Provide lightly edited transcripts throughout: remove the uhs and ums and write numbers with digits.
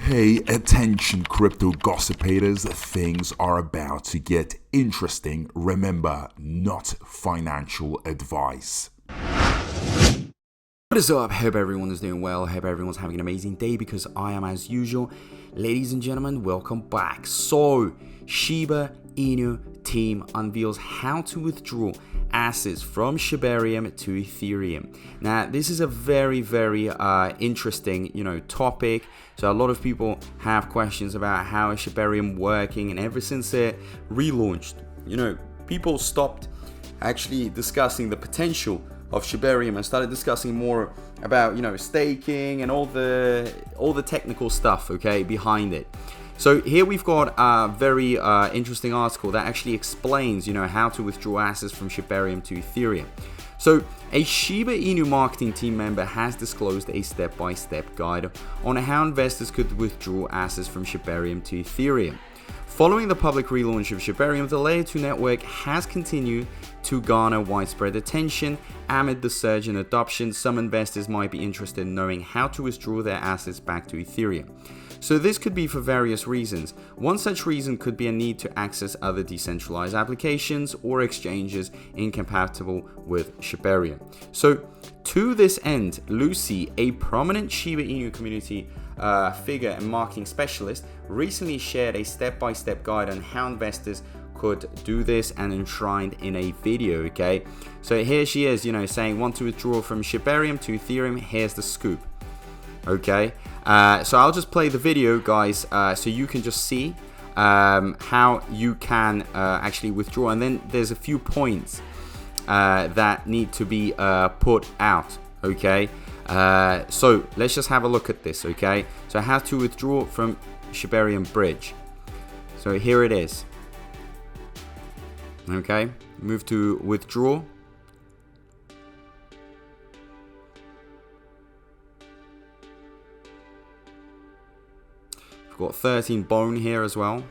Pay attention, crypto gossipators. Things are about to get interesting. Remember, not financial advice. What is up? Hope everyone is doing well. Hope everyone's having an amazing day because I am as usual. Ladies and gentlemen, welcome back. So, Shiba Inu team unveils how to withdraw assets from Shibarium to Ethereum. Now, this is a very interesting, topic. So a lot of people have questions about how is Shibarium working, and ever since it relaunched, people stopped actually discussing the potential of Shibarium and started discussing more about staking and all the technical stuff behind it. So here we've got a very interesting article that actually explains how to withdraw assets from Shibarium to Ethereum. So a Shiba Inu marketing team member has disclosed a step-by-step guide on how investors could withdraw assets from Shibarium to Ethereum. Following the public relaunch of Shibarium, the Layer 2 network has continued to garner widespread attention. Amid the surge in adoption, some investors might be interested in knowing how to withdraw their assets back to Ethereum. So this could be for various reasons. One such reason could be a need to access other decentralized applications or exchanges incompatible with Shibarium. So to this end, Lucie, a prominent Shiba Inu community figure and marketing specialist, recently shared a step-by-step guide on how investors could do this and enshrined in a video. So here she is, saying want to withdraw from Shibarium to Ethereum. Here's the scoop. So I'll just play the video, guys, so you can just see how you can actually withdraw, and then there's a few points that need to be put out. So let's just have a look at this. So how to withdraw from Shibarium bridge. So here it is. Move to withdraw. We've got 13 bone here as well.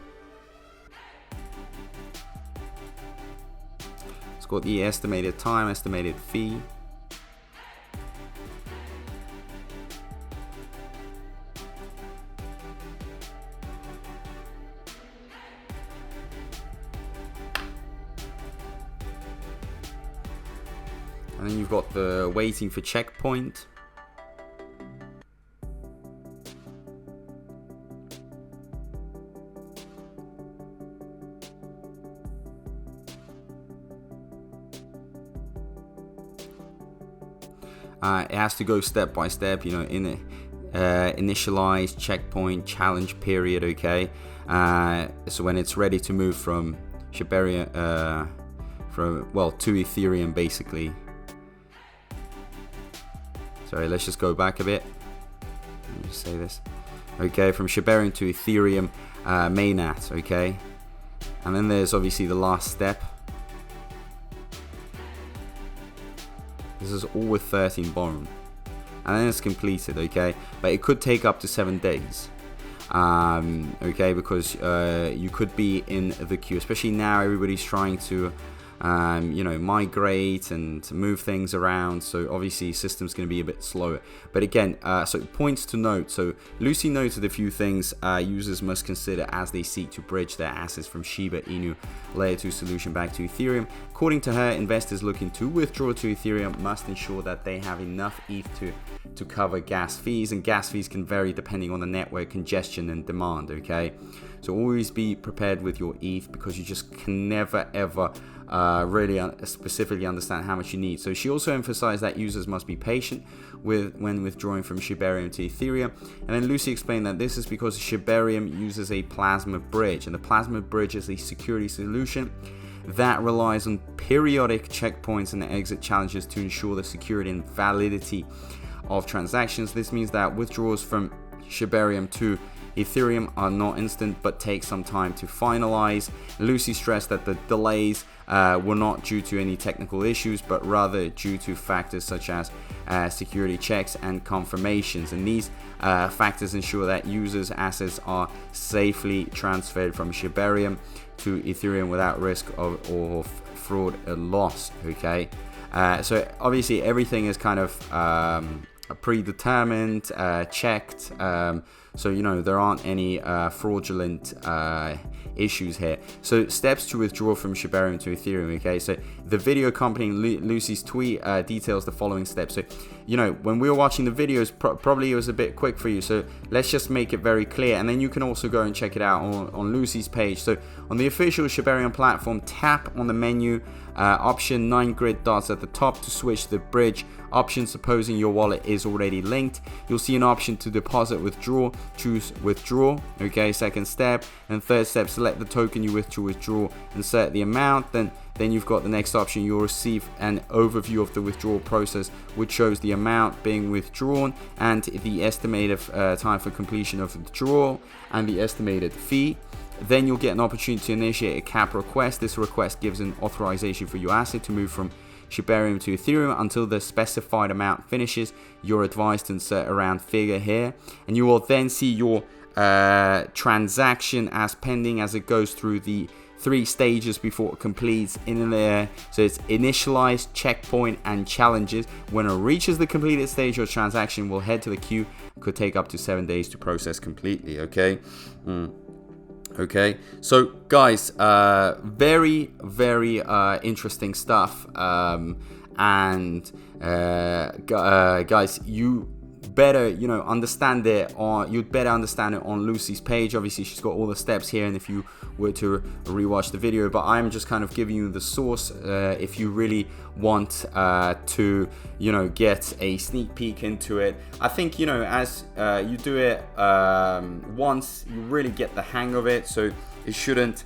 It's got the estimated time, estimated fee. And then you've got the waiting for checkpoint. It has to go step by step, in a initialize, checkpoint, challenge period. So when it's ready to move from Shibarium, to Ethereum, basically. Sorry, let's just go back a bit. Let me just say this. From Shibarium to Ethereum mainnet. And then there's obviously the last step. This is all with 13 bone, and then it's completed. But it could take up to 7 days. Because you could be in the queue, especially now. Everybody's trying to migrate and move things around, so obviously system's going to be a bit slower. But again, so points to note. So Lucie noted a few things users must consider as they seek to bridge their assets from Shiba Inu Layer 2 solution back to Ethereum. According to her, investors looking to withdraw to Ethereum must ensure that they have enough ETH to cover gas fees, and gas fees can vary depending on the network congestion and demand. So always be prepared with your ETH, because you just can never ever really specifically understand how much you need. So she also emphasized that users must be patient when withdrawing from Shibarium to Ethereum. And then Lucie explained that this is because Shibarium uses a plasma bridge, and the plasma bridge is a security solution that relies on periodic checkpoints and exit challenges to ensure the security and validity of transactions. This means that withdrawals from Shibarium to Ethereum are not instant but take some time to finalize. Lucie stressed that the delays were not due to any technical issues, but rather due to factors such as security checks and confirmations, and these factors ensure that users' assets are safely transferred from Shibarium to Ethereum without risk of fraud or loss. So obviously everything is kind of predetermined, checked, So, you know, there aren't any fraudulent issues here. So steps to withdraw from Shibarium to Ethereum. Okay, so the video accompanying Lucie's tweet details the following steps. So, you know, when we were watching the videos, probably it was a bit quick for you, so let's just make it very clear, and then you can also go and check it out on Lucie's page. So on the official Shibarium platform, tap on the menu option 9 grid dots at the top to switch the bridge option. Supposing your wallet is already linked, you'll see an option to deposit withdraw. Choose withdraw. Okay, second step. And third step, select the token you wish to withdraw, insert the amount. Then you've got the next option. You'll receive an overview of the withdrawal process, which shows the amount being withdrawn and the estimated time for completion of the withdrawal and the estimated fee. Then you'll get an opportunity to initiate a cap request. This request gives an authorization for your asset to move from Shibarium to Ethereum until the specified amount finishes. You're advised to insert a round figure here, and you will then see your transaction as pending as it goes through the 3 stages before it completes in there. So it's initialize, checkpoint, and challenges. When it reaches the completed stage, your transaction will head to the queue. It could take up to 7 days to process completely. Okay. Okay, so guys, very interesting stuff, and guys, you better, you know, understand it, or you'd better understand it on Lucie's page. Obviously she's got all the steps here, and if you were to rewatch the video, but I'm just kind of giving you the source if you really want to, you know, get a sneak peek into it. I think, you know, as you do it once, you really get the hang of it, so you shouldn't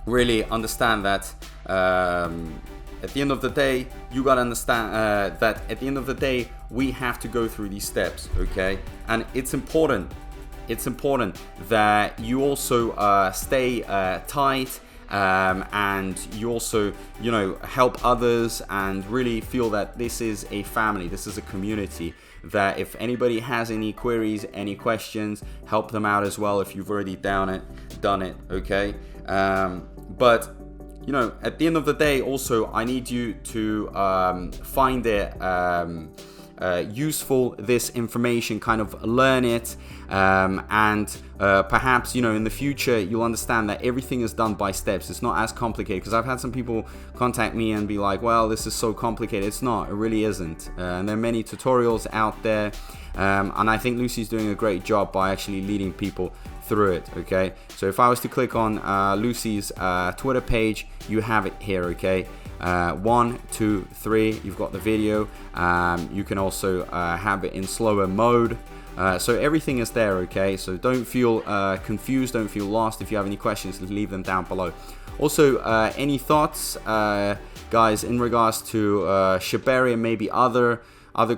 really understand that at the end of the day, you gotta understand that at the end of the day, we have to go through these steps, okay? And it's important that you also stay tight, and you also, you know, help others and really feel that this is a family, this is a community, that if anybody has any queries, any questions, help them out as well if you've already done it, okay? But you know, at the end of the day, also, I need you to find it useful, this information, kind of learn it, and perhaps, you know, in the future, you'll understand that everything is done by steps. It's not as complicated, because I've had some people contact me and be like, well, this is so complicated. It's not, it really isn't. And there are many tutorials out there, and I think Lucie's doing a great job by actually leading people through it. Okay, so if I was to click on Lucie's Twitter page, you have it here. Okay, 1, 2, 3, you've got the video. You can also have it in slower mode, so everything is there. Okay, so don't feel confused, don't feel lost. If you have any questions, leave them down below. Also, any thoughts, guys, in regards to Shibarium, maybe other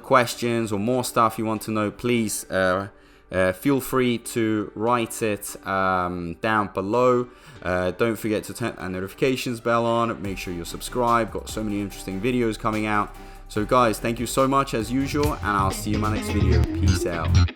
questions or more stuff you want to know, please feel free to write it down below. Don't forget to turn that notifications bell on. Make sure you're subscribed. Got so many interesting videos coming out. So guys, thank you so much as usual, and I'll see you in my next video. Peace out.